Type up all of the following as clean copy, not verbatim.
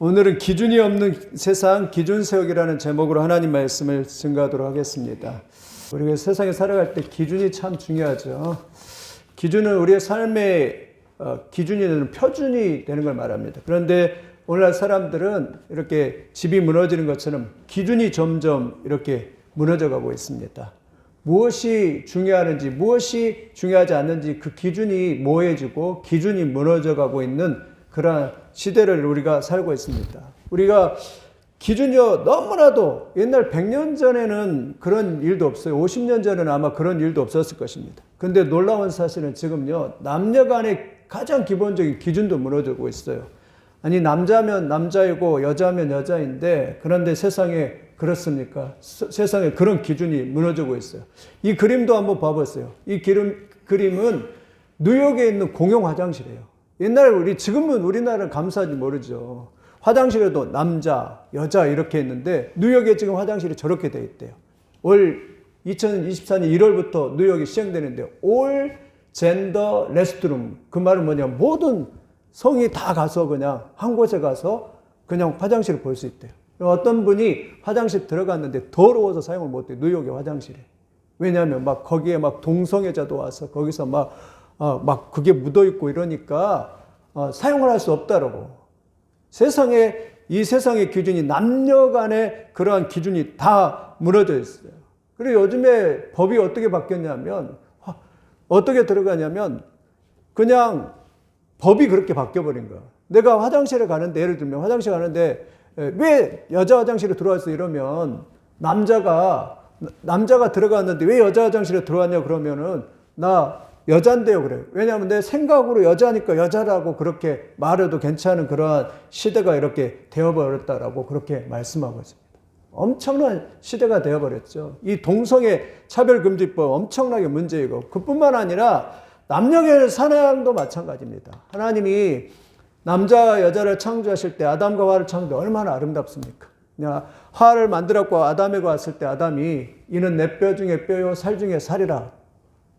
오늘은 기준이 없는 세상 기준 세우기라는 제목으로 하나님 말씀을 증거하도록 하겠습니다. 우리가 세상에 살아갈 때 기준이 참 중요하죠. 기준은 우리의 삶의 기준이 되는 표준이 되는 걸 말합니다. 그런데 오늘날 사람들은 이렇게 집이 무너지는 것처럼 기준이 점점 이렇게 무너져 가고 있습니다. 무엇이 중요하는지 무엇이 중요하지 않는지 그 기준이 모호해지고 기준이 무너져 가고 있는 그러한 시대를 우리가 살고 있습니다. 우리가 기준이요 너무나도 옛날 100년 전에는 그런 일도 없어요. 50년 전에는 아마 그런 일도 없었을 것입니다. 근데 놀라운 사실은 지금요 남녀 간의 가장 기본적인 기준도 무너지고 있어요. 아니 남자면 남자이고 여자면 여자인데 그런데 세상에 그렇습니까? 세상에 그런 기준이 무너지고 있어요. 이 그림도 한번 봐보세요. 이 그림은 뉴욕에 있는 공용 화장실이에요. 옛날에 지금은 우리나라는 감사하지 모르죠. 화장실에도 남자, 여자 이렇게 있는데 뉴욕에 지금 화장실이 저렇게 돼 있대요. 올 2024년 1월부터 뉴욕이 시행되는데 올 젠더 레스트룸 그 말은 뭐냐 모든 성이 다 가서 그냥 한 곳에 가서 그냥 화장실을 볼 수 있대요. 어떤 분이 화장실 들어갔는데 더러워서 사용을 못해요. 뉴욕의 화장실에. 왜냐하면 막 거기에 막 동성애자도 와서 거기서 막 그게 묻어있고 이러니까 사용을 할 수 없다라고. 이 세상의 기준이 남녀 간의 그러한 기준이 다 무너져 있어요. 그리고 요즘에 법이 어떻게 바뀌었냐면 어떻게 들어가냐면 그냥 법이 그렇게 바뀌어버린 거야. 내가 화장실에 가는데 예를 들면 화장실 가는데 왜 여자 화장실에 들어왔어 이러면 남자가 들어갔는데 왜 여자 화장실에 들어왔냐 그러면은 나 여잔데요 그래요. 왜냐하면 내 생각으로 여자니까 여자라고 그렇게 말해도 괜찮은 그러한 시대가 이렇게 되어버렸다라고 그렇게 말씀하고 있습니다. 엄청난 시대가 되어버렸죠. 이 동성애 차별금지법 엄청나게 문제이고 그뿐만 아니라 남녀의 사랑도 마찬가지입니다. 하나님이 남자와 여자를 창조하실 때 아담과 하와를 창조해 얼마나 아름답습니까? 하와를 만들었고 아담에게 왔을 때 아담이 이는 내 뼈 중에 뼈요 살 중에 살이라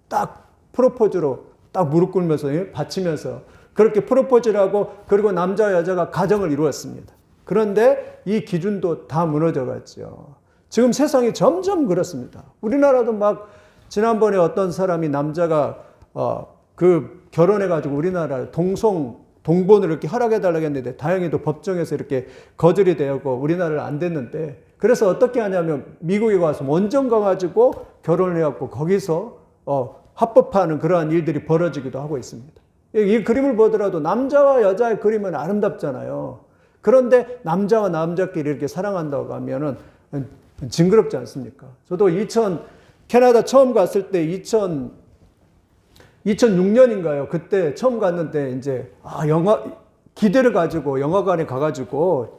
딱 프로포즈로 딱 무릎 꿇면서 바치면서 그렇게 프로포즈를 하고 그리고 남자와 여자가 가정을 이루었습니다. 그런데 이 기준도 다 무너져 갔죠. 지금 세상이 점점 그렇습니다. 우리나라도 막 지난번에 어떤 사람이 남자가 결혼해가지고 우리나라 동본을 이렇게 허락해달라고 했는데 다행히도 법정에서 이렇게 거절이 되었고 우리나라는 안 됐는데 그래서 어떻게 하냐면 미국에 가서 원정 가가지고 결혼을 해갖고 거기서 합법화하는 그러한 일들이 벌어지기도 하고 있습니다. 이 그림을 보더라도 남자와 여자의 그림은 아름답잖아요. 그런데 남자와 남자끼리 이렇게 사랑한다고 하면은 징그럽지 않습니까? 저도 캐나다 처음 갔을 때 2006년인가요? 그때 처음 갔는데 이제 기대를 가지고 영화관에 가가지고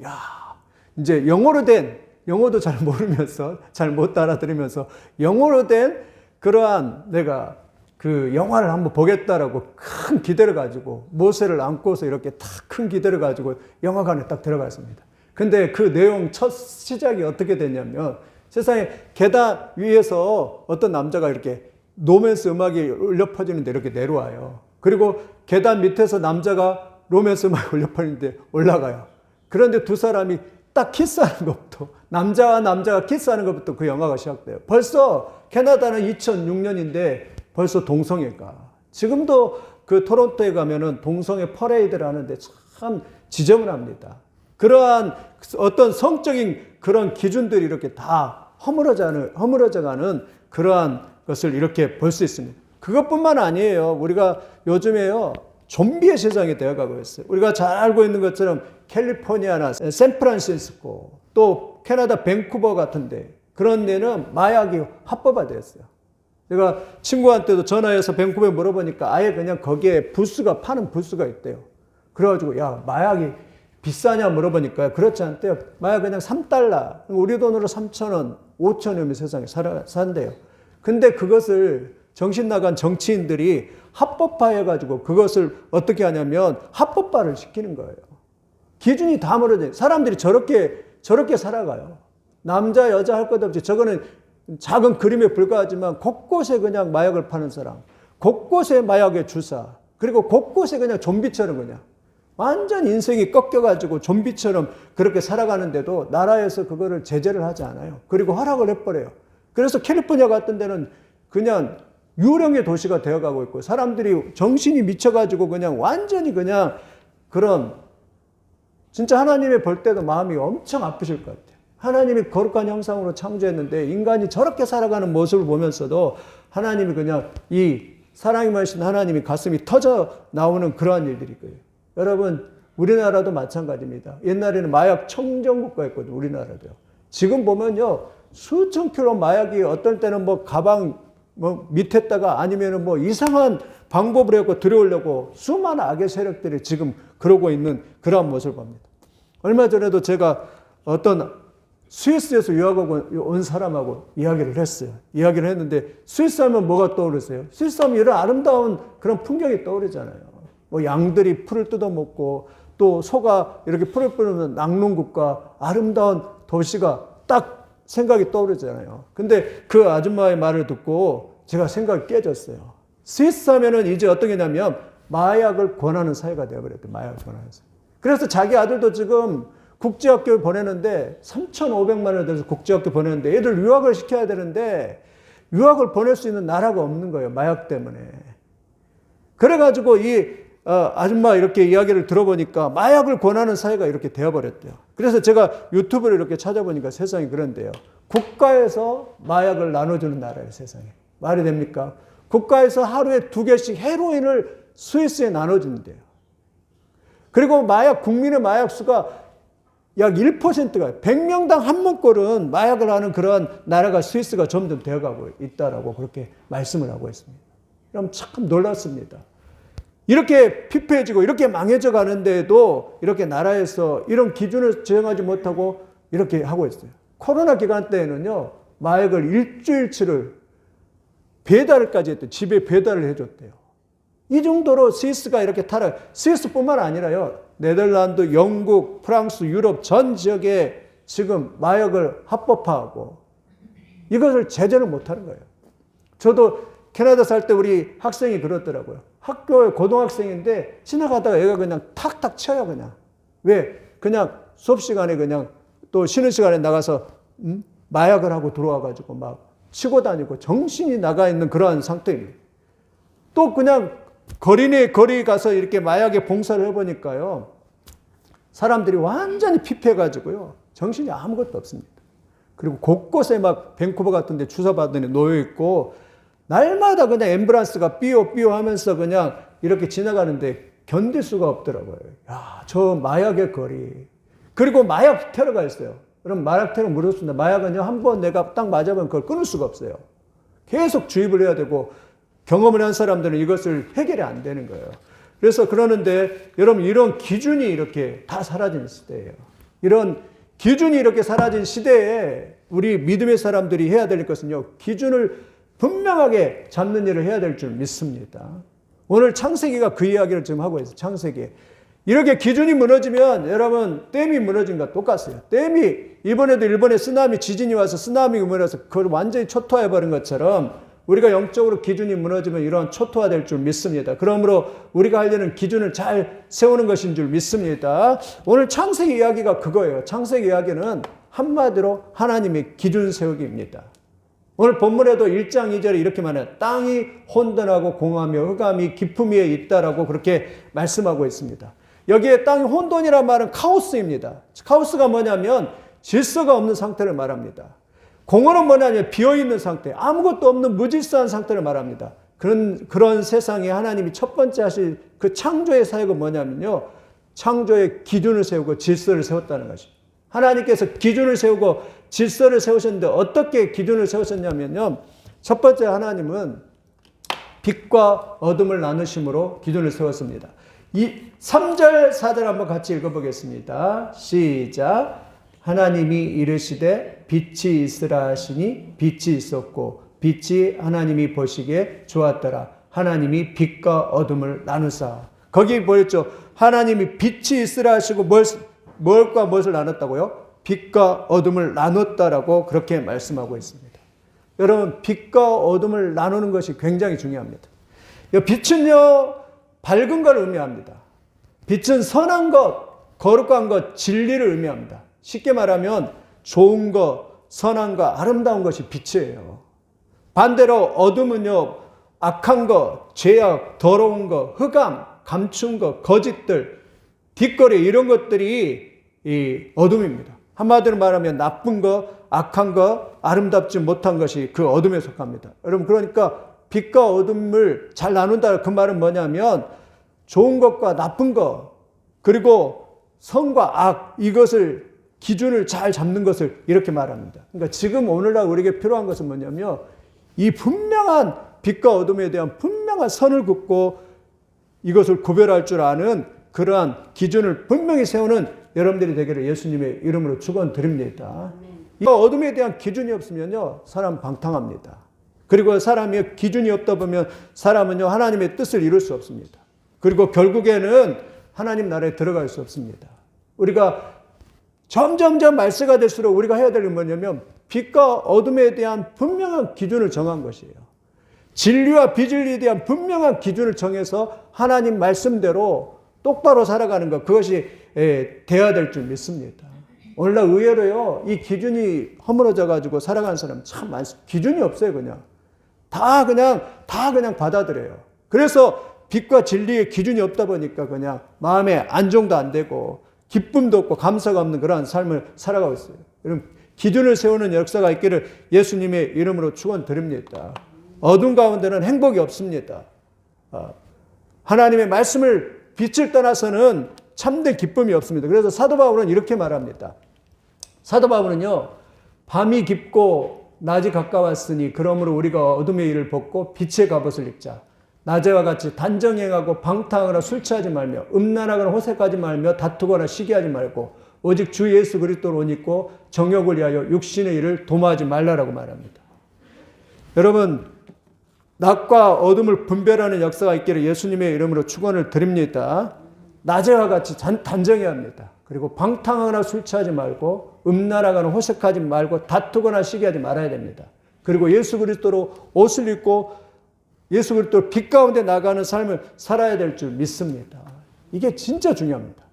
이제 영어도 잘 모르면서 잘 못 알아들으면서 영어로 된 그러한 내가 그 영화를 한번 보겠다라고 큰 기대를 가지고 모세를 안고서 이렇게 큰 기대를 가지고 영화관에 딱 들어갔습니다. 근데 그 내용 첫 시작이 어떻게 됐냐면 세상에 계단 위에서 어떤 남자가 이렇게 로맨스 음악이 울려 퍼지는데 이렇게 내려와요. 그리고 계단 밑에서 남자가 로맨스 음악이 울려 퍼지는데 올라가요. 그런데 두 사람이 딱 키스하는 것부터 남자와 남자가 키스하는 것부터 그 영화가 시작돼요. 벌써 캐나다는 2006년인데 벌써 동성애가 지금도 그 토론토에 가면은 동성애 퍼레이드를 하는데 참 지저분합니다. 그러한 어떤 성적인 그런 기준들이 이렇게 다 허물어져가는 그러한 것을 이렇게 볼 수 있습니다. 그것뿐만 아니에요. 우리가 요즘에요 좀비의 세상이 되어가고 있어요. 우리가 잘 알고 있는 것처럼 캘리포니아나 샌프란시스코 또 캐나다 밴쿠버 같은데 그런 데는 마약이 합법화되었어요. 제가 친구한테도 전화해서 밴쿠버에 물어보니까 아예 그냥 거기에 파는 부스가 있대요. 그래가지고 마약이 비싸냐 물어보니까 그렇지 않대요. 마약 그냥 $3 우리 돈으로 3,000원 5,000원이면 세상에 산대요. 근데 그것을 정신 나간 정치인들이 합법화해가지고 그것을 어떻게 하냐면 합법화를 시키는 거예요. 기준이 다 무너져요. 사람들이 저렇게 살아가요. 남자 여자 할 것 없이 저거는 작은 그림에 불과하지만 곳곳에 그냥 마약을 파는 사람, 곳곳에 마약의 주사, 그리고 곳곳에 그냥 좀비처럼 그냥 완전 인생이 꺾여가지고 좀비처럼 그렇게 살아가는데도 나라에서 그거를 제재를 하지 않아요. 그리고 허락을 해버려요. 그래서 캘리포니아 같은 데는 그냥 유령의 도시가 되어가고 있고 사람들이 정신이 미쳐가지고 그냥 완전히 그냥 그런 진짜 하나님이 볼 때도 마음이 엄청 아프실 것 같아요. 하나님이 거룩한 형상으로 창조했는데 인간이 저렇게 살아가는 모습을 보면서도 하나님이 그냥 이 사랑이 많으신 하나님이 가슴이 터져 나오는 그러한 일들이 거예요. 여러분 우리나라도 마찬가지입니다. 옛날에는 마약 청정국가였거든요. 우리나라도요. 지금 보면요 수천 킬로 마약이 어떨 때는 뭐 가방 뭐 밑에다가 아니면은 뭐 이상한 방법을 해서 들여오려고 수많은 악의 세력들이 지금 그러고 있는 그러한 모습을 봅니다. 얼마 전에도 제가 어떤 스위스에서 유학하고 온 사람하고 이야기를 했어요. 이야기를 했는데 스위스 하면 뭐가 떠오르세요? 스위스 하면 이런 아름다운 그런 풍경이 떠오르잖아요. 뭐 양들이 풀을 뜯어먹고 또 소가 이렇게 풀을 뿌리는 낙농국가 아름다운 도시가 딱 생각이 떠오르잖아요. 근데 그 아줌마의 말을 듣고 제가 생각이 깨졌어요. 스위스 하면은 이제 어떤 게냐면 마약을 권하는 사회가 되어버렸대. 마약을 권하는 사회. 그래서 자기 아들도 지금 국제학교에 보내는데 3,500만 원을 들여서 국제학교 보내는데 애들 유학을 시켜야 되는데 유학을 보낼 수 있는 나라가 없는 거예요. 마약 때문에. 그래가지고 이 아줌마 이렇게 이야기를 들어보니까 마약을 권하는 사회가 이렇게 되어버렸대요. 그래서 제가 유튜브를 이렇게 찾아보니까 세상이 그런데요. 국가에서 마약을 나눠주는 나라예요. 세상에. 말이 됩니까? 국가에서 하루에 2개씩 헤로인을 스위스에 나눠준대요. 그리고 국민의 마약 수가 약 1%가 100명당 한 명꼴은 마약을 하는 그런 나라가 스위스가 점점 되어가고 있다라고 그렇게 말씀을 하고 있습니다. 그럼 참 놀랐습니다. 이렇게 피폐해지고 이렇게 망해져 가는데도 이렇게 나라에서 이런 기준을 제정하지 못하고 이렇게 하고 있어요. 코로나 기간 때에는요, 마약을 일주일치를 배달까지 했대요. 집에 배달을 해줬대요. 이 정도로 스위스가 이렇게 스위스뿐만 아니라요, 네덜란드, 영국, 프랑스, 유럽 전 지역에 지금 마약을 합법화하고 이것을 제재를 못하는 거예요. 저도 캐나다 살 때 우리 학생이 그렇더라고요. 학교에 고등학생인데 지나가다가 얘가 그냥 탁탁 쳐요, 그냥. 왜? 그냥 수업 시간에 그냥 또 쉬는 시간에 나가서 마약을 하고 들어와가지고 막 치고 다니고 정신이 나가 있는 그러한 상태입니다. 또 그냥 거리 가서 이렇게 마약에 봉사를 해보니까요, 사람들이 완전히 피폐해가지고요, 정신이 아무것도 없습니다. 그리고 곳곳에 막 밴쿠버 같은 데 주사받은 애 놓여있고, 날마다 그냥 앰뷸런스가 삐요 하면서 그냥 이렇게 지나가는데 견딜 수가 없더라고요. 야, 저 마약의 거리. 그리고 마약 테러가 있어요. 그럼 마약 테러 무섭습니다. 마약은요, 한번 내가 딱 맞아보면 그걸 끊을 수가 없어요. 계속 주입을 해야 되고, 경험을 한 사람들은 이것을 해결이 안 되는 거예요. 그래서 그러는데 여러분 이런 기준이 이렇게 다 사라진 시대예요. 이런 기준이 이렇게 사라진 시대에 우리 믿음의 사람들이 해야 될 것은요, 기준을 분명하게 잡는 일을 해야 될 줄 믿습니다. 오늘 창세기가 그 이야기를 지금 하고 있어요. 창세기. 이렇게 기준이 무너지면 여러분 댐이 무너진 것과 똑같아요. 댐이 이번에도 일본에 지진이 와서 쓰나미가 무너져서 그걸 완전히 초토화해버린 것처럼 우리가 영적으로 기준이 무너지면 이러한 초토화될 줄 믿습니다. 그러므로 우리가 하려는 기준을 잘 세우는 것인 줄 믿습니다. 오늘 창세기 이야기가 그거예요. 창세기 이야기는 한마디로 하나님의 기준 세우기입니다. 오늘 본문에도 1장 2절에 이렇게 말해요. 땅이 혼돈하고 공하며 흑암이 깊음 위에 있다라고 그렇게 말씀하고 있습니다. 여기에 땅이 혼돈이라는 말은 카오스입니다. 카오스가 뭐냐면 질서가 없는 상태를 말합니다. 공허는 뭐냐면 비어있는 상태, 아무것도 없는 무질서한 상태를 말합니다. 그런 세상에 하나님이 첫 번째 하실 그 창조의 사역은 뭐냐면요, 창조의 기준을 세우고 질서를 세웠다는 것입니다. 하나님께서 기준을 세우고 질서를 세우셨는데 어떻게 기준을 세우셨냐면요, 첫 번째 하나님은 빛과 어둠을 나누심으로 기준을 세웠습니다. 이 3절 4절 한번 같이 읽어보겠습니다. 시작. 하나님이 이르시되 빛이 있으라 하시니 빛이 있었고 빛이 하나님이 보시기에 좋았더라. 하나님이 빛과 어둠을 나누사. 거기 뭐였죠? 하나님이 빛이 있으라 하시고 뭘과 무엇을 나눴다고요? 빛과 어둠을 나눴다라고 그렇게 말씀하고 있습니다. 여러분, 빛과 어둠을 나누는 것이 굉장히 중요합니다. 빛은요, 밝은 걸 의미합니다. 빛은 선한 것, 거룩한 것, 진리를 의미합니다. 쉽게 말하면 좋은 것, 선한 것, 아름다운 것이 빛이에요. 반대로 어둠은요, 악한 것, 죄악, 더러운 것, 흑암, 감춘 것, 거짓들, 뒷거래 이런 것들이 이 어둠입니다. 한마디로 말하면 나쁜 것, 악한 것, 아름답지 못한 것이 그 어둠에 속합니다. 여러분 그러니까 빛과 어둠을 잘 나눈다 그 말은 뭐냐면 좋은 것과 나쁜 것 그리고 선과 악 이것을 기준을 잘 잡는 것을 이렇게 말합니다. 그러니까 지금 오늘날 우리에게 필요한 것은 뭐냐면 이 분명한 빛과 어둠에 대한 분명한 선을 긋고 이것을 구별할 줄 아는 그러한 기준을 분명히 세우는 여러분들이 되기를 예수님의 이름으로 축원드립니다. 이 어둠에 대한 기준이 없으면요 사람 방탕합니다. 그리고 사람이 기준이 없다 보면 사람은요 하나님의 뜻을 이룰 수 없습니다. 그리고 결국에는 하나님 나라에 들어갈 수 없습니다. 우리가 점점점 말세가 될수록 우리가 해야 될 게 뭐냐면 빛과 어둠에 대한 분명한 기준을 정한 것이에요. 진리와 비진리에 대한 분명한 기준을 정해서 하나님 말씀대로 똑바로 살아가는 것 그것이 돼야 될 줄 믿습니다. 오늘날 의외로요 이 기준이 허물어져 가지고 살아가는 사람 참 많습니다. 기준이 없어요. 다 그냥 받아들여요. 그래서 빛과 진리의 기준이 없다 보니까 그냥 마음에 안정도 안 되고 기쁨도 없고 감사가 없는 그러한 삶을 살아가고 있어요. 여러분 기준을 세우는 역사가 있기를 예수님의 이름으로 축원드립니다. 어둠 가운데는 행복이 없습니다. 하나님의 말씀을 빛을 떠나서는 참된 기쁨이 없습니다. 그래서 사도 바울은 이렇게 말합니다. 사도 바울은요 밤이 깊고 낮이 가까웠으니 그러므로 우리가 어둠의 일을 벗고 빛의 갑옷을 입자. 낮에와 같이 단정행하고 방탕하거나 술 취하지 말며 음란하거나 호색하지 말며 다투거나 시기하지 말고 오직 주 예수 그리스도를 옷 입고 정욕을 위하여 육신의 일을 도모하지 말라라고 말합니다. 여러분 낮과 어둠을 분별하는 역사가 있기를 예수님의 이름으로 축원을 드립니다. 낮에와 같이 단정해야 합니다. 그리고 방탕하거나 술 취하지 말고 음란하거나 호색하지 말고 다투거나 시기하지 말아야 됩니다. 그리고 예수 그리스도로 옷을 입고 예수 그리스도로 빛 가운데 나가는 삶을 살아야 될 줄 믿습니다. 이게 진짜 중요합니다.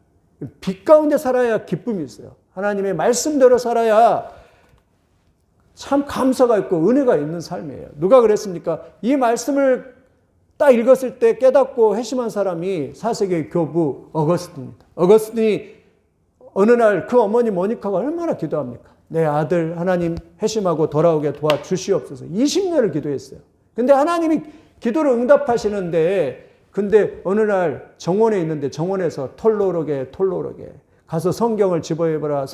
빛 가운데 살아야 기쁨이 있어요. 하나님의 말씀대로 살아야 참 감사가 있고 은혜가 있는 삶이에요. 누가 그랬습니까? 이 말씀을 딱 읽었을 때 깨닫고 회심한 사람이 4세기 교부 어거스틴입니다. 어거스틴이 어느 날 그 어머니 모니카가 얼마나 기도합니까? 내 아들 하나님 회심하고 돌아오게 도와주시옵소서 20년을 기도했어요. 근데 하나님이 기도를 응답하시는데 근데 어느 날 정원에 있는데 정원에서 톨로르게 가서 성경을 집어해보라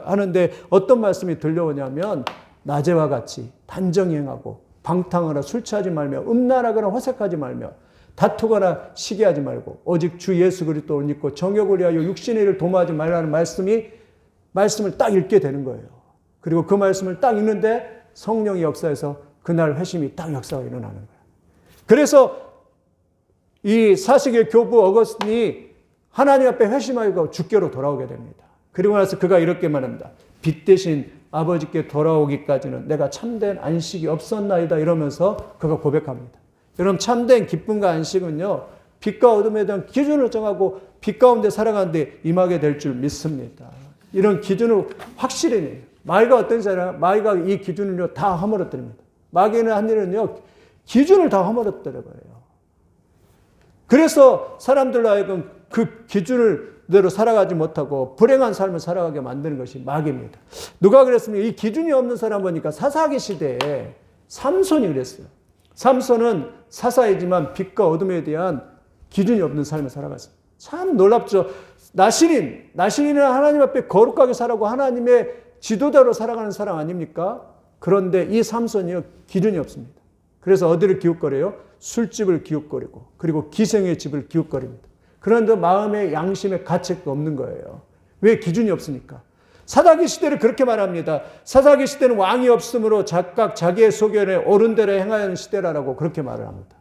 하는데 어떤 말씀이 들려오냐면 낮에와 같이 단정행하고 방탕하거나 술 취하지 말며 음란하거나 호색하지 말며 다투거나 시기하지 말고 오직 주 예수 그리스도를 믿고 정욕을 위하여 육신의 일을 도모하지 말라는 말씀을 딱 읽게 되는 거예요. 그리고 그 말씀을 딱 읽는데 성령의 역사에서 그날 회심이 딱 역사가 일어나는 거예요. 그래서 이 4세기 교부 어거스틴이 하나님 앞에 회심하고 주께로 돌아오게 됩니다. 그리고 나서 그가 이렇게 말합니다. 빛 대신 아버지께 돌아오기까지는 내가 참된 안식이 없었나이다 이러면서 그가 고백합니다. 여러분 참된 기쁨과 안식은요. 빛과 어둠에 대한 기준을 정하고 빛 가운데 살아가는 데 임하게 될 줄 믿습니다. 이런 기준을 확실히 내요. 마귀가 어떤 자냐? 마귀가 이 기준을요 다 허물어뜨립니다. 마귀는 한 일은요 기준을 다 허물어뜨려버려요. 그래서 사람들로 하여금 그 기준대로 살아가지 못하고 불행한 삶을 살아가게 만드는 것이 마귀입니다. 누가 그랬습니까? 이 기준이 없는 사람 보니까 사사기 시대에 삼손이 그랬어요. 삼손은 사사이지만 빛과 어둠에 대한 기준이 없는 삶을 살아갔습니다. 참 놀랍죠. 나시린은 하나님 앞에 거룩하게 살아가고 하나님의 지도자로 살아가는 사람 아닙니까? 그런데 이 삼손이요 기준이 없습니다. 그래서 어디를 기웃거려요? 술집을 기웃거리고 그리고 기생의 집을 기웃거립니다. 그런데 마음의 양심의 가책도 없는 거예요. 왜? 기준이 없으니까. 사사기 시대를 그렇게 말합니다. 사사기 시대는 왕이 없으므로 각각 자기의 소견에 옳은 대로 행하는 시대라고 그렇게 말을 합니다.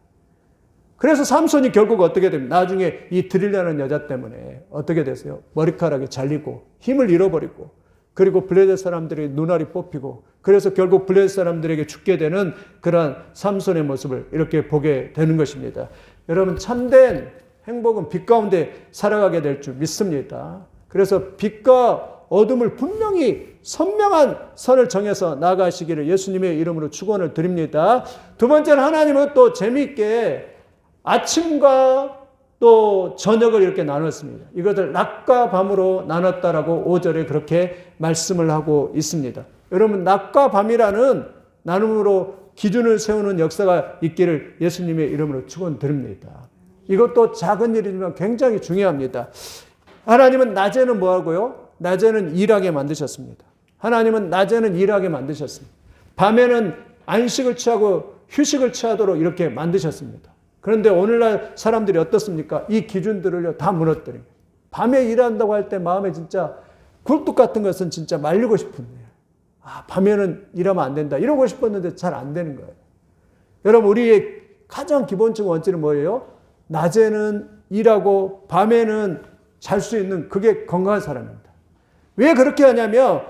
그래서 삼손이 결국 어떻게 됩니까? 나중에 이 드릴라는 여자 때문에 어떻게 되세요? 머리카락이 잘리고 힘을 잃어버리고 그리고 블레셋 사람들의 눈알이 뽑히고 그래서 결국 블레셋 사람들에게 죽게 되는 그러한 삼손의 모습을 이렇게 보게 되는 것입니다. 여러분 참된 행복은 빛 가운데 살아가게 될 줄 믿습니다. 그래서 빛과 어둠을 분명히 선명한 선을 정해서 나아가시기를 예수님의 이름으로 축원을 드립니다. 두 번째는 하나님은 또 재미있게 아침과 또 저녁을 이렇게 나눴습니다. 이것을 낮과 밤으로 나눴다라고 5절에 그렇게 말씀을 하고 있습니다. 여러분, 낮과 밤이라는 나눔으로 기준을 세우는 역사가 있기를 예수님의 이름으로 축원드립니다. 이것도 작은 일이지만 굉장히 중요합니다. 하나님은 낮에는 뭐 하고요? 낮에는 일하게 만드셨습니다. 하나님은 낮에는 일하게 만드셨습니다. 밤에는 안식을 취하고 휴식을 취하도록 이렇게 만드셨습니다. 그런데 오늘날 사람들이 어떻습니까? 이 기준들을요, 다 무너뜨립니다. 밤에 일한다고 할 때 마음에 진짜 굴뚝 같은 것은 진짜 말리고 싶은데, 밤에는 일하면 안 된다. 이러고 싶었는데 잘 안 되는 거예요. 여러분, 우리의 가장 기본적 원칙은 뭐예요? 낮에는 일하고 밤에는 잘 수 있는, 그게 건강한 사람입니다. 왜 그렇게 하냐면,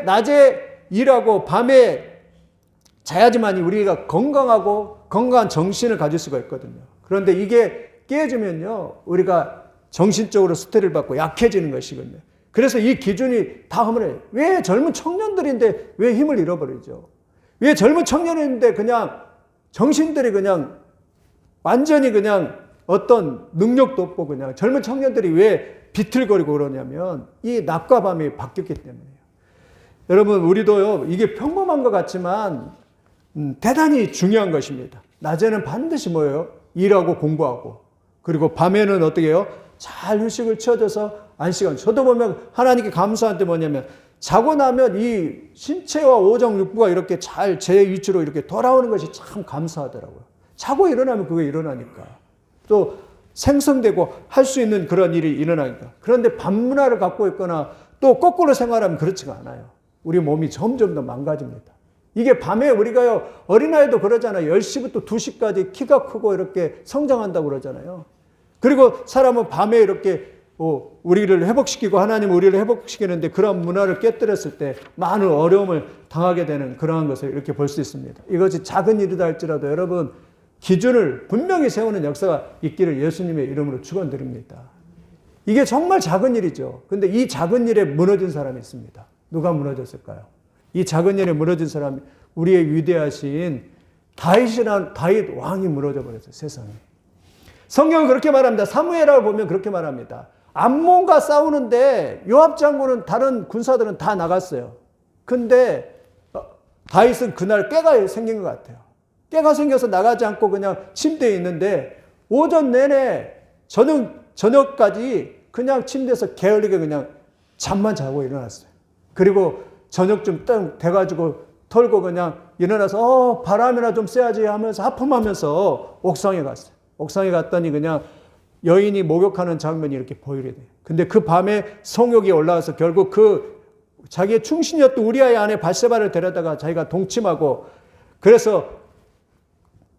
낮에 일하고 밤에 자야지만이 우리가 건강한 정신을 가질 수가 있거든요. 그런데 이게 깨지면요, 우리가 정신적으로 스트레스를 받고 약해지는 것이거든요. 그래서 이 기준이 다 허물해요. 왜 젊은 청년들인데 왜 힘을 잃어버리죠? 왜 젊은 청년인데 그냥 정신들이 그냥 완전히 그냥 어떤 능력도 없고 그냥 젊은 청년들이 왜 비틀거리고 그러냐면 이 낮과 밤이 바뀌었기 때문이에요. 여러분, 우리도요, 이게 평범한 것 같지만 대단히 중요한 것입니다. 낮에는 반드시 뭐예요? 일하고 공부하고, 그리고 밤에는 어떻게 해요? 잘 휴식을 취해줘서 안식은. 저도 보면 하나님께 감사한 게 뭐냐면, 자고 나면 이 신체와 오정 육부가 이렇게 잘 제 위치로 이렇게 돌아오는 것이 참 감사하더라고요. 자고 일어나면 그게 일어나니까. 또 생성되고 할 수 있는 그런 일이 일어나니까. 그런데 밤문화를 갖고 있거나 또 거꾸로 생활하면 그렇지가 않아요. 우리 몸이 점점 더 망가집니다. 이게 밤에 우리가요, 어린아이도 그러잖아요. 10시부터 2시까지 키가 크고 이렇게 성장한다고 그러잖아요. 그리고 사람은 밤에 이렇게 우리를 회복시키고 하나님은 우리를 회복시키는데 그런 문화를 깨뜨렸을 때 많은 어려움을 당하게 되는 그러한 것을 이렇게 볼 수 있습니다. 이것이 작은 일이다 할지라도 여러분, 기준을 분명히 세우는 역사가 있기를 예수님의 이름으로 축원드립니다. 이게 정말 작은 일이죠. 근데 이 작은 일에 무너진 사람이 있습니다. 누가 무너졌을까요? 이 작은 일에 무너진 사람이 우리의 위대하신 다윗 왕이 무너져 버렸어요. 세상에. 성경은 그렇게 말합니다. 사무엘하고 보면 그렇게 말합니다. 암몬과 싸우는데 요압 장군은 다른 군사들은 다 나갔어요. 근데 다윗은 그날 깨가 생긴 것 같아요. 깨가 생겨서 나가지 않고 그냥 침대에 있는데 오전 내내 저녁까지 그냥 침대에서 게을리게 그냥 잠만 자고 일어났어요. 그리고 저녁쯤 딱 돼가지고 털고 그냥 일어나서 바람이나 좀 쐬야지 하면서 하품하면서 옥상에 갔어요. 옥상에 갔더니 그냥 여인이 목욕하는 장면이 이렇게 보이게 돼요. 근데 그 밤에 성욕이 올라와서 결국 자기의 충신이었던 우리아의 아내 바세바를 데려다가 자기가 동침하고, 그래서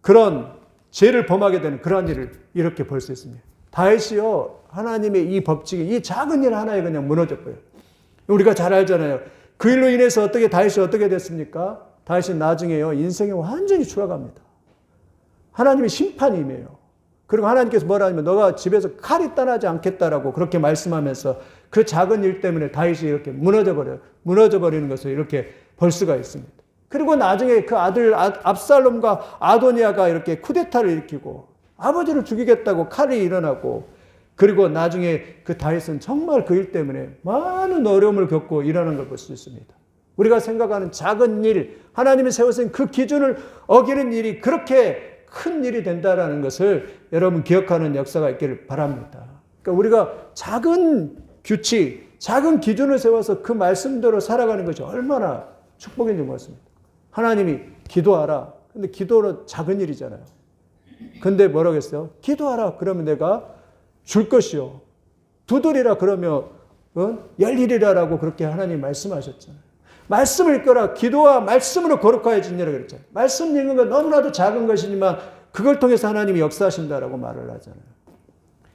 그런 죄를 범하게 되는 그런 일을 이렇게 볼 수 있습니다. 다윗이요, 하나님의 이 법칙이 이 작은 일 하나에 그냥 무너졌고요. 우리가 잘 알잖아요. 그 일로 인해서 다윗이 어떻게 됐습니까? 다윗이 나중에요, 인생이 완전히 추락합니다. 하나님의 심판이 임해요. 그리고 하나님께서 뭐라 하냐면 너가 집에서 칼이 떠나지 않겠다라고 그렇게 말씀하면서 그 작은 일 때문에 다윗이 이렇게 무너져 버리는 것을 이렇게 볼 수가 있습니다. 그리고 나중에 그 아들 압살롬과 아도니아가 이렇게 쿠데타를 일으키고 아버지를 죽이겠다고 칼이 일어나고, 그리고 나중에 그 다윗은 정말 그 일 때문에 많은 어려움을 겪고 일하는 걸 볼 수 있습니다. 우리가 생각하는 작은 일, 하나님이 세우신 그 기준을 어기는 일이 그렇게 큰 일이 된다는 것을 여러분 기억하는 역사가 있기를 바랍니다. 그러니까 우리가 작은 규칙, 작은 기준을 세워서 그 말씀대로 살아가는 것이 얼마나 축복인지 모르겠습니다. 하나님이 기도하라. 근데 기도는 작은 일이잖아요. 근데 뭐라고 했어요? 기도하라. 그러면 내가 줄 것이요. 두드리라. 그러면 열리리라라고 그렇게 하나님 말씀하셨잖아요. 말씀을 읽거라. 기도와 말씀으로 거룩하여지니라 그랬잖아요. 말씀 읽는 건 너무나도 작은 것이지만 그걸 통해서 하나님이 역사하신다라고 말을 하잖아요.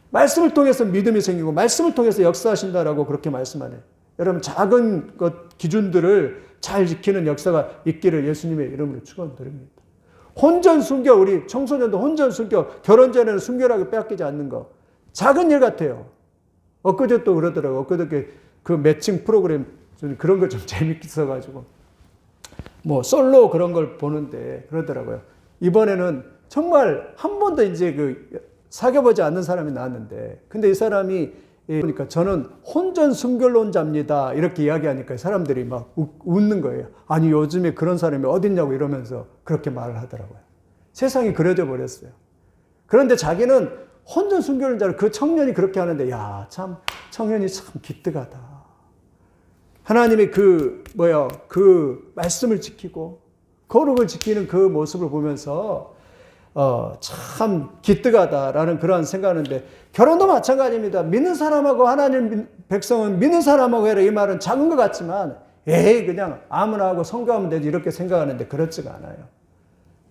말씀을 통해서 믿음이 생기고 말씀을 통해서 역사하신다라고 그렇게 말씀하네요. 여러분, 작은 것 기준들을 잘 지키는 역사가 있기를 예수님의 이름으로 축원드립니다. 혼전 순결, 우리 청소년도 혼전 순결, 결혼 전에는 순결하게 빼앗기지 않는 거. 작은 일 같아요. 엊그제 또 그러더라고요. 엊그저께 그 매칭 프로그램, 그런 거 좀 재밌어가지고. 뭐, 솔로 그런 걸 보는데 그러더라고요. 이번에는 정말 한 번도 이제 사귀어보지 않는 사람이 나왔는데, 근데 이 사람이 그러니까 저는 혼전 순결론자입니다. 이렇게 이야기하니까 사람들이 막 웃는 거예요. 아니, 요즘에 그런 사람이 어딨냐고 이러면서 그렇게 말을 하더라고요. 세상이 그려져 버렸어요. 그런데 자기는 혼전 순결론자를 그 청년이 그렇게 하는데, 야, 참, 청년이 참 기특하다. 하나님의 그 말씀을 지키고, 거룩을 지키는 그 모습을 보면서, 참 기특하다라는 그러한 생각하는데, 결혼도 마찬가지입니다. 믿는 사람하고 하나님 백성은 믿는 사람하고 해라. 이 말은 작은 것 같지만, 에이, 그냥 아무나 하고 성교하면 되지. 이렇게 생각하는데 그렇지가 않아요.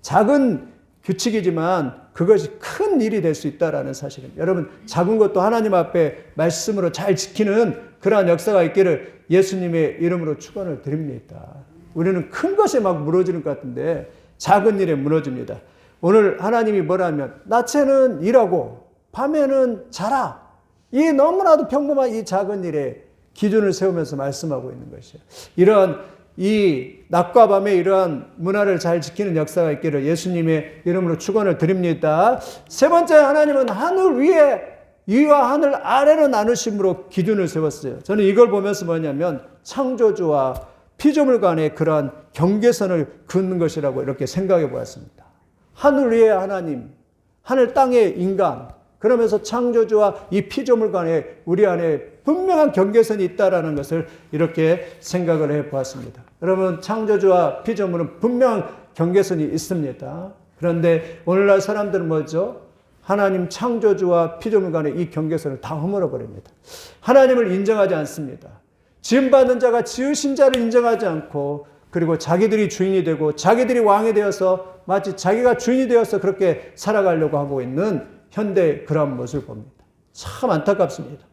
작은 규칙이지만 그것이 큰 일이 될 수 있다라는 사실입니다. 여러분, 작은 것도 하나님 앞에 말씀으로 잘 지키는 그러한 역사가 있기를 예수님의 이름으로 축원을 드립니다. 우리는 큰 것에 막 무너지는 것 같은데 작은 일에 무너집니다. 오늘 하나님이 뭐라면 낮에는 일하고 밤에는 자라. 이 너무나도 평범한 이 작은 일에 기준을 세우면서 말씀하고 있는 것이에요. 이러한 이 낮과 밤에 이러한 문화를 잘 지키는 역사가 있기를 예수님의 이름으로 축원을 드립니다. 세 번째, 하나님은 하늘 위에 위와 하늘 아래로 나누심으로 기준을 세웠어요. 저는 이걸 보면서 뭐냐면 창조주와 피조물 간의 그러한 경계선을 긋는 것이라고 이렇게 생각해 보았습니다. 하늘 위에 하나님, 하늘 땅에 인간, 그러면서 창조주와 이 피조물 간에 우리 안에 분명한 경계선이 있다라는 것을 이렇게 생각을 해 보았습니다. 여러분, 창조주와 피조물은 분명한 경계선이 있습니다. 그런데 오늘날 사람들은 뭐죠? 하나님 창조주와 피조물 간의 이 경계선을 다 허물어 버립니다. 하나님을 인정하지 않습니다. 지음받는 자가 지으신 자를 인정하지 않고, 그리고 자기들이 주인이 되고 자기들이 왕이 되어서 마치 자기가 주인이 되어서 그렇게 살아가려고 하고 있는 현대 그런 모습을 봅니다. 참 안타깝습니다.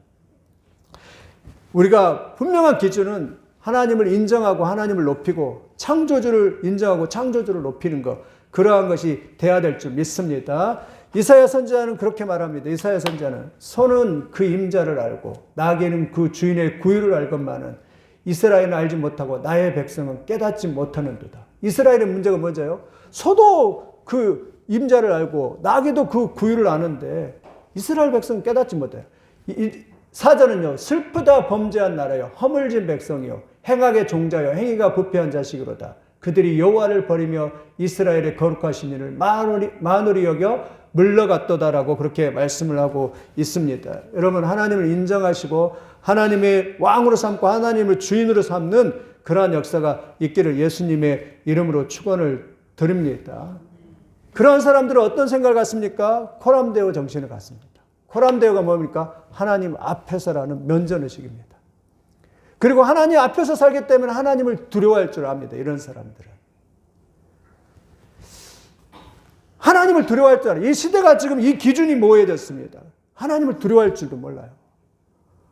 우리가 분명한 기준은 하나님을 인정하고 하나님을 높이고 창조주를 인정하고 창조주를 높이는 것, 그러한 것이 돼야 될 줄 믿습니다. 이사야 선지자는 그렇게 말합니다. 이사야 선지자는 소는 그 임자를 알고 나귀는 그 주인의 구유를 알건만은 이스라엘은 알지 못하고 나의 백성은 깨닫지 못하는도다. 이스라엘의 문제가 뭐죠? 소도 그 임자를 알고 나귀도 그 구유를 아는데 이스라엘 백성은 깨닫지 못해요. 사전은요, 슬프다 범죄한 나라요, 허물진 백성이요, 행악의 종자요, 행위가 부패한 자식으로다. 그들이 여호와를 버리며 이스라엘의 거룩하신 이를 만홀히 여겨 물러갔도다라고 그렇게 말씀을 하고 있습니다. 여러분, 하나님을 인정하시고 하나님의 왕으로 삼고 하나님을 주인으로 삼는 그러한 역사가 있기를 예수님의 이름으로 축원을 드립니다. 그런 사람들은 어떤 생각을 갖습니까? 코람데오 정신을 갖습니다. 코람데오가 뭡니까? 하나님 앞에서라는 면전의식입니다. 그리고 하나님 앞에서 살기 때문에 하나님을 두려워할 줄 압니다. 이런 사람들은. 하나님을 두려워할 줄 알아요. 이 시대가 지금 이 기준이 모호해졌습니다. 하나님을 두려워할 줄도 몰라요.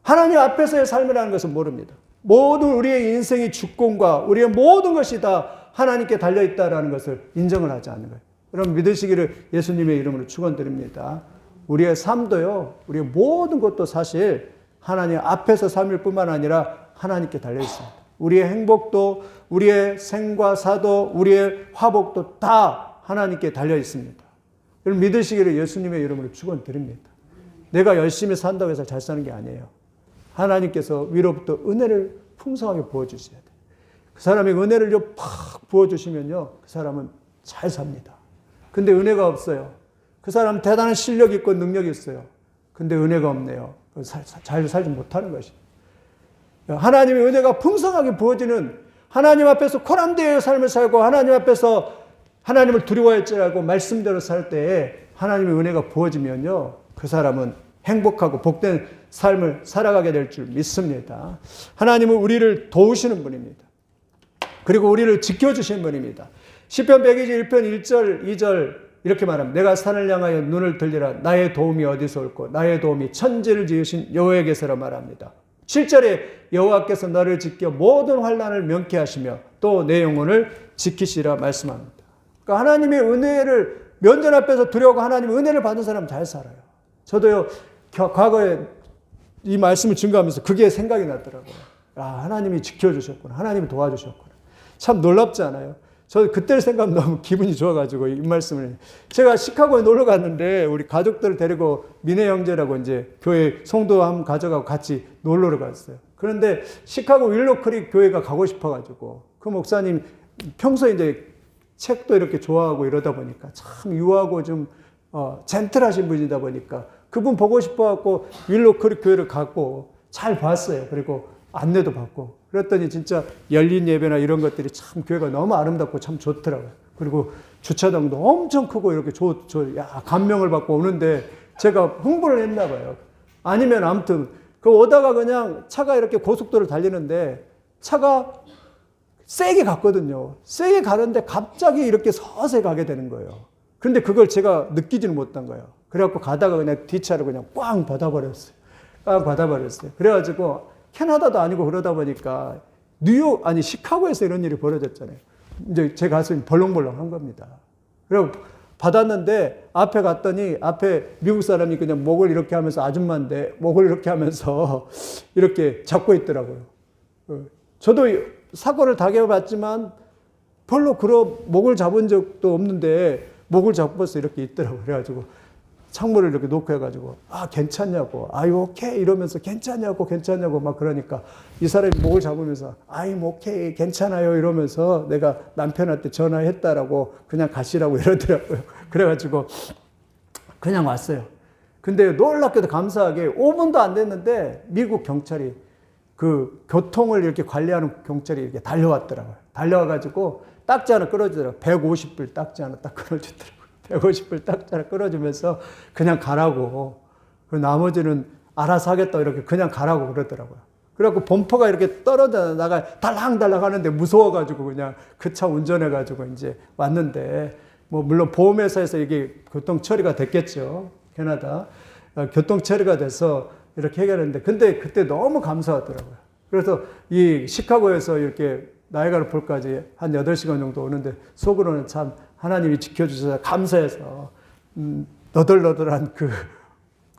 하나님 앞에서의 삶이라는 것은 모릅니다. 모든 우리의 인생의 주권과 우리의 모든 것이 다 하나님께 달려있다는 것을 인정을 하지 않는 거예요. 여러분, 믿으시기를 예수님의 이름으로 축원드립니다. 우리의 삶도요, 우리의 모든 것도 사실 하나님 앞에서 삶일 뿐만 아니라 하나님께 달려있습니다. 우리의 행복도, 우리의 생과 사도, 우리의 화복도 다 하나님께 달려있습니다. 여러분, 믿으시기를 예수님의 이름으로 축원드립니다. 내가 열심히 산다고 해서 잘 사는 게 아니에요. 하나님께서 위로부터 은혜를 풍성하게 부어주셔야 돼요. 그 사람이 은혜를 팍 부어주시면요, 그 사람은 잘 삽니다. 근데 은혜가 없어요. 그 사람 대단한 실력이 있고 능력이 있어요. 근데 은혜가 없네요. 잘 살지 못하는 것이에요. 하나님의 은혜가 풍성하게 부어지는, 하나님 앞에서 코람데오의 삶을 살고 하나님 앞에서 하나님을 두려워할 줄 알고 말씀대로 살 때에 하나님의 은혜가 부어지면요, 그 사람은 행복하고 복된 삶을 살아가게 될 줄 믿습니다. 하나님은 우리를 도우시는 분입니다. 그리고 우리를 지켜주시는 분입니다. 시편 121편 1절 2절 이렇게 말합니다. 내가 산을 향하여 눈을 들리라. 나의 도움이 어디서 올꼬? 나의 도움이 천지를 지으신 여호와께서라 말합니다. 7절에 여호와께서 너를 지켜 모든 환난을 명쾌하시며 또 내 영혼을 지키시라 말씀합니다. 그러니까 하나님의 은혜를 면전 앞에서 두려워하고 하나님의 은혜를 받는 사람은 잘 살아요. 저도요, 과거에 이 말씀을 증거하면서 그게 생각이 났더라고요. 하나님이 지켜주셨구나. 하나님이 도와주셨구나. 참 놀랍지 않아요? 저 그때 생각하면 너무 기분이 좋아가지고 이 말씀을. 제가 시카고에 놀러 갔는데 우리 가족들을 데리고 미네 형제라고 이제 교회 성도 한번 가져가고 같이 놀러를 갔어요. 그런데 시카고 윌로 크릭 교회가 가고 싶어가지고 그 목사님 평소에 이제 책도 이렇게 좋아하고 이러다 보니까 참 유하고 좀 젠틀하신 분이다 보니까 그분 보고 싶어갖고 윌로 크릭 교회를 갔고 잘 봤어요. 그리고 안내도 받고. 그랬더니 진짜 열린 예배나 이런 것들이 참 교회가 너무 아름답고 참 좋더라고요. 그리고 주차장도 엄청 크고 이렇게 감명을 받고 오는데 제가 흥분을 했나 봐요. 아니면 아무튼 그 오다가 그냥 차가 이렇게 고속도로를 달리는데 차가 세게 갔거든요. 세게 가는데 갑자기 이렇게 서서히 가게 되는 거예요. 그런데 그걸 제가 느끼지는 못한 거예요. 그래갖고 가다가 그냥 뒷차를 그냥 꽝 받아버렸어요. 꽝 받아버렸어요. 그래가지고 캐나다도 아니고 그러다 보니까 시카고에서 이런 일이 벌어졌잖아요. 이제 제 가슴이 벌렁벌렁한 겁니다. 그리고 받았는데 앞에 갔더니 앞에 미국 사람이 그냥 목을 이렇게 하면서 아줌마인데 목을 이렇게 하면서 이렇게 잡고 있더라고요. 저도 사고를 당해봤지만 별로 그런 목을 잡은 적도 없는데 목을 잡고서 이렇게 있더라고요. 그래가지고 창문을 이렇게 놓고 해가지고 괜찮냐고 오케이 이러면서 괜찮냐고 막 그러니까 이 사람이 목을 잡으면서 오케이 괜찮아요 이러면서 내가 남편한테 전화했다라고 그냥 가시라고 이러더라고요. 그래가지고 그냥 왔어요. 근데 놀랍게도 감사하게 5분도 안 됐는데 미국 경찰이 그 교통을 이렇게 관리하는 경찰이 이렇게 달려왔더라고요. 달려와가지고 딱지 하나 끌어주더라고요. 150불 딱지 하나 딱 끌어주더라고요. 150불 딱지를 끌어주면서 그냥 가라고. 그리고 나머지는 알아서 하겠다 이렇게 그냥 가라고 그러더라고요. 그래갖고 범퍼가 이렇게 떨어져 나가 달랑달랑 하는데 무서워가지고 그냥 그 차 운전해가지고 이제 왔는데 물론 보험회사에서 이게 교통 처리가 됐겠죠. 캐나다. 교통 처리가 돼서 이렇게 해결했는데 근데 그때 너무 감사하더라고요. 그래서 이 시카고에서 이렇게 나이아가라 폴까지 한 8시간 정도 오는데 속으로는 참 하나님이 지켜주셔서 감사해서 너덜너덜한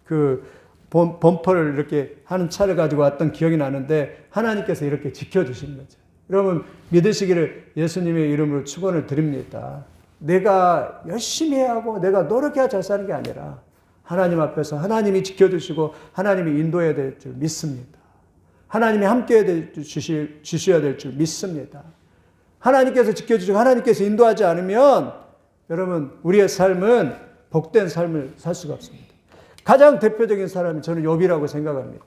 그 범퍼를 이렇게 하는 차를 가지고 왔던 기억이 나는데 하나님께서 이렇게 지켜주신 거죠. 여러분 믿으시기를 예수님의 이름으로 축원을 드립니다. 내가 열심히 하고 내가 노력해야 잘 사는 게 아니라 하나님 앞에서 하나님이 지켜주시고 하나님이 인도해야 될 줄 믿습니다. 하나님이 함께해야 주셔야 될 줄 믿습니다. 하나님께서 지켜주시고 하나님께서 인도하지 않으면 여러분 우리의 삶은 복된 삶을 살 수가 없습니다. 가장 대표적인 사람이 저는 욥이라고 생각합니다.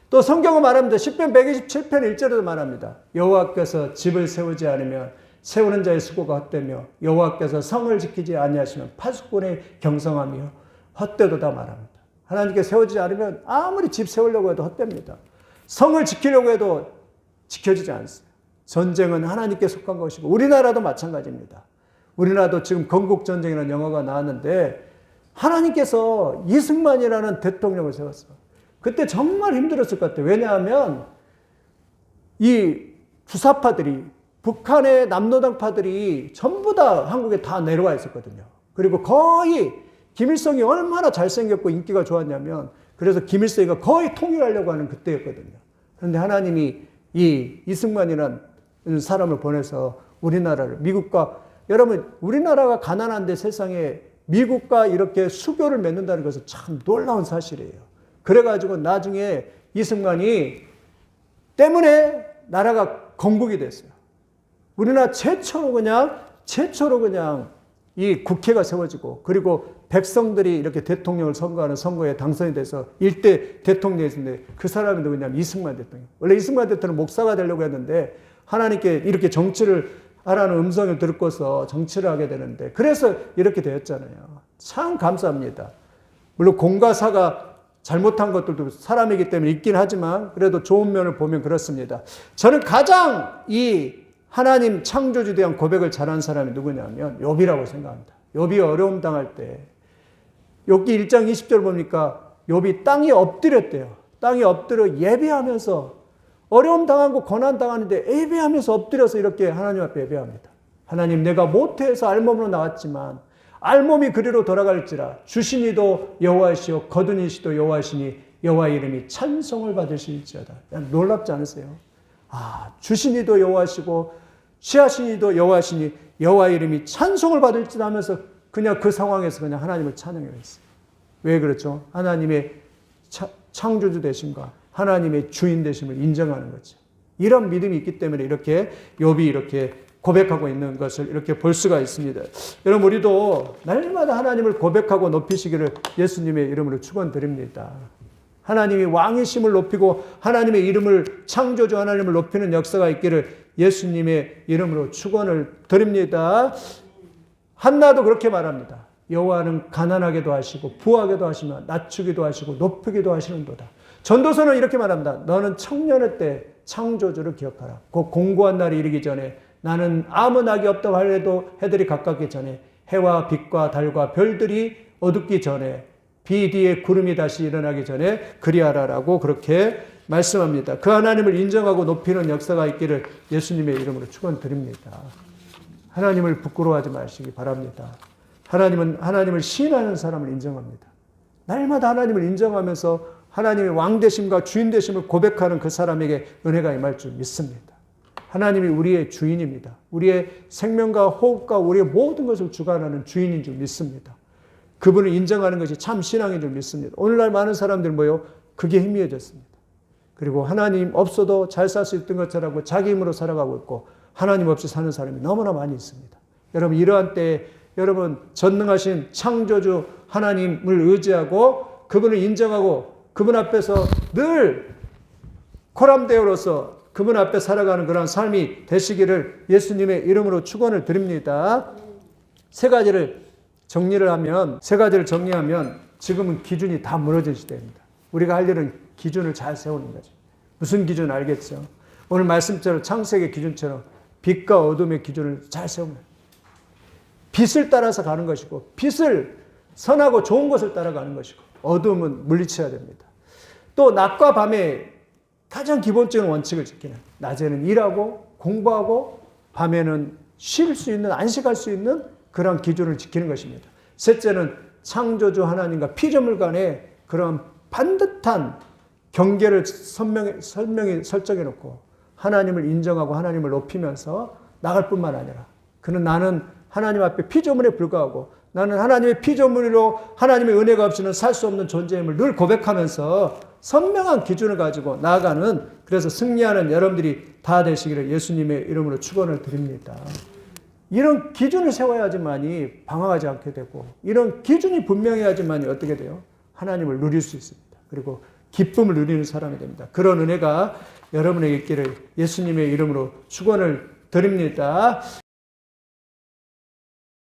또 성경은 말합니다. 시편 127편 1절에도 말합니다. 여호와께서 집을 세우지 않으면 세우는 자의 수고가 헛되며 여호와께서 성을 지키지 아니하시면 파수꾼의 경성하며 헛되도다 말합니다. 하나님께서 세우지 않으면 아무리 집 세우려고 해도 헛됩니다. 성을 지키려고 해도 지켜지지 않습니다. 전쟁은 하나님께 속한 것이고 우리나라도 마찬가지입니다. 우리나라도 지금 건국전쟁이라는 영화가 나왔는데 하나님께서 이승만이라는 대통령을 세웠어요. 그때 정말 힘들었을 것 같아요. 왜냐하면 이 주사파들이 북한의 남노당파들이 전부 다 한국에 다 내려와 있었거든요. 그리고 거의 김일성이 얼마나 잘생겼고 인기가 좋았냐면 그래서 김일성이가 거의 통일하려고 하는 그때였거든요. 그런데 하나님이 이 이승만이라는 사람을 보내서 우리나라를 미국과 여러분 우리나라가 가난한데 세상에 미국과 이렇게 수교를 맺는다는 것은 참 놀라운 사실이에요. 그래가지고 나중에 이승만이 때문에 나라가 건국이 됐어요. 우리나라 최초로 그냥 이 국회가 세워지고 그리고 백성들이 이렇게 대통령을 선거하는 선거에 당선이 돼서 일대 대통령이었는데 그 사람이 누구냐면 이승만 대통령. 원래 이승만 대통령은 목사가 되려고 했는데 하나님께 이렇게 정치를 하라는 음성을 듣고서 정치를 하게 되는데 그래서 이렇게 되었잖아요. 참 감사합니다. 물론 공과 사가 잘못한 것들도 사람이기 때문에 있긴 하지만 그래도 좋은 면을 보면 그렇습니다. 저는 가장 이 하나님 창조주에 대한 고백을 잘한 사람이 누구냐면 욥이라고 생각합니다. 욥이 어려움 당할 때 욥기 1장 20절 보니까 욥이 땅에 엎드렸대요. 땅에 엎드려 예배하면서 어려움 당하고 고난 당하는데 예배하면서 엎드려서 이렇게 하나님 앞에 예배합니다. 하나님, 내가 모태에서 알몸으로 나왔지만 알몸이 그리로 돌아갈지라 주신 이도 여호와시요 거둔 이시도 여호와시니 여호와 이름이 찬송을 받으실지어다. 놀랍지 않으세요? 주신 이도 여호와시고 취하신 이도 여호와시니 여호와 이름이 찬송을 받을지다 하면서 그냥 그 상황에서 그냥 하나님을 찬양해요. 왜 그렇죠? 하나님의 창조주 되심과 하나님의 주인 되심을 인정하는 거죠. 이런 믿음이 있기 때문에 이렇게 욥이 이렇게 고백하고 있는 것을 이렇게 볼 수가 있습니다. 여러분, 우리도 날마다 하나님을 고백하고 높이시기를 예수님의 이름으로 축원드립니다. 하나님이 왕이심을 높이고 하나님의 이름을, 창조주 하나님을 높이는 역사가 있기를 예수님의 이름으로 축원을 드립니다. 한나도 그렇게 말합니다. 여호와는 가난하게도 하시고 부하게도 하시며 낮추기도 하시고 높이기도 하시는도다. 전도서는 이렇게 말합니다. 너는 청년의 때 창조주를 기억하라. 곧 공고한 날이 이르기 전에 나는 아무 낙이 없다고 하려도 해들이 가깝기 전에 해와 빛과 달과 별들이 어둡기 전에 비 뒤에 구름이 다시 일어나기 전에 그리하라라고 그렇게 말씀합니다. 그 하나님을 인정하고 높이는 역사가 있기를 예수님의 이름으로 축원드립니다. 하나님을 부끄러워하지 마시기 바랍니다. 하나님은 하나님을 시인하는 사람을 인정합니다. 날마다 하나님을 인정하면서 하나님의 왕 되심과 주인 되심을 고백하는 그 사람에게 은혜가 임할 줄 믿습니다. 하나님이 우리의 주인입니다. 우리의 생명과 호흡과 우리의 모든 것을 주관하는 주인인 줄 믿습니다. 그분을 인정하는 것이 참 신앙인 줄 믿습니다. 오늘날 많은 사람들 모여 그게 희미해졌습니다. 그리고 하나님 없어도 잘 살 수 있던 것처럼 하고 자기 힘으로 살아가고 있고 하나님 없이 사는 사람이 너무나 많이 있습니다. 여러분, 이러한 때에 여러분 전능하신 창조주 하나님을 의지하고 그분을 인정하고 그분 앞에서 늘 코람데오로서 그분 앞에 살아가는 그런 삶이 되시기를 예수님의 이름으로 축원을 드립니다. 세 가지를 정리하면 지금은 기준이 다 무너진 시대입니다. 우리가 할 일은 기준을 잘 세우는 거죠. 무슨 기준 알겠죠? 오늘 말씀처럼 창세기 기준처럼 빛과 어둠의 기준을 잘 세우는 거예요. 빛을 따라서 가는 것이고 빛을 선하고 좋은 것을 따라가는 것이고 어둠은 물리쳐야 됩니다. 또 낮과 밤의 가장 기본적인 원칙을 지키는, 낮에는 일하고 공부하고 밤에는 쉴 수 있는, 안식할 수 있는 그런 기준을 지키는 것입니다. 셋째는 창조주 하나님과 피조물 간의 그런 반듯한 경계를 선명히 설정해 놓고 하나님을 인정하고 하나님을 높이면서 나갈 뿐만 아니라 나는 하나님 앞에 피조물에 불과하고 나는 하나님의 피조물로 하나님의 은혜가 없이는 살 수 없는 존재임을 늘 고백하면서 선명한 기준을 가지고 나아가는, 그래서 승리하는 여러분들이 다 되시기를 예수님의 이름으로 축원을 드립니다. 이런 기준을 세워야지만이 방황하지 않게 되고 이런 기준이 분명해야지만이 어떻게 돼요? 하나님을 누릴 수 있습니다. 그리고 기쁨을 누리는 사람이 됩니다. 그런 은혜가 여러분에게 있기를 예수님의 이름으로 축원을 드립니다.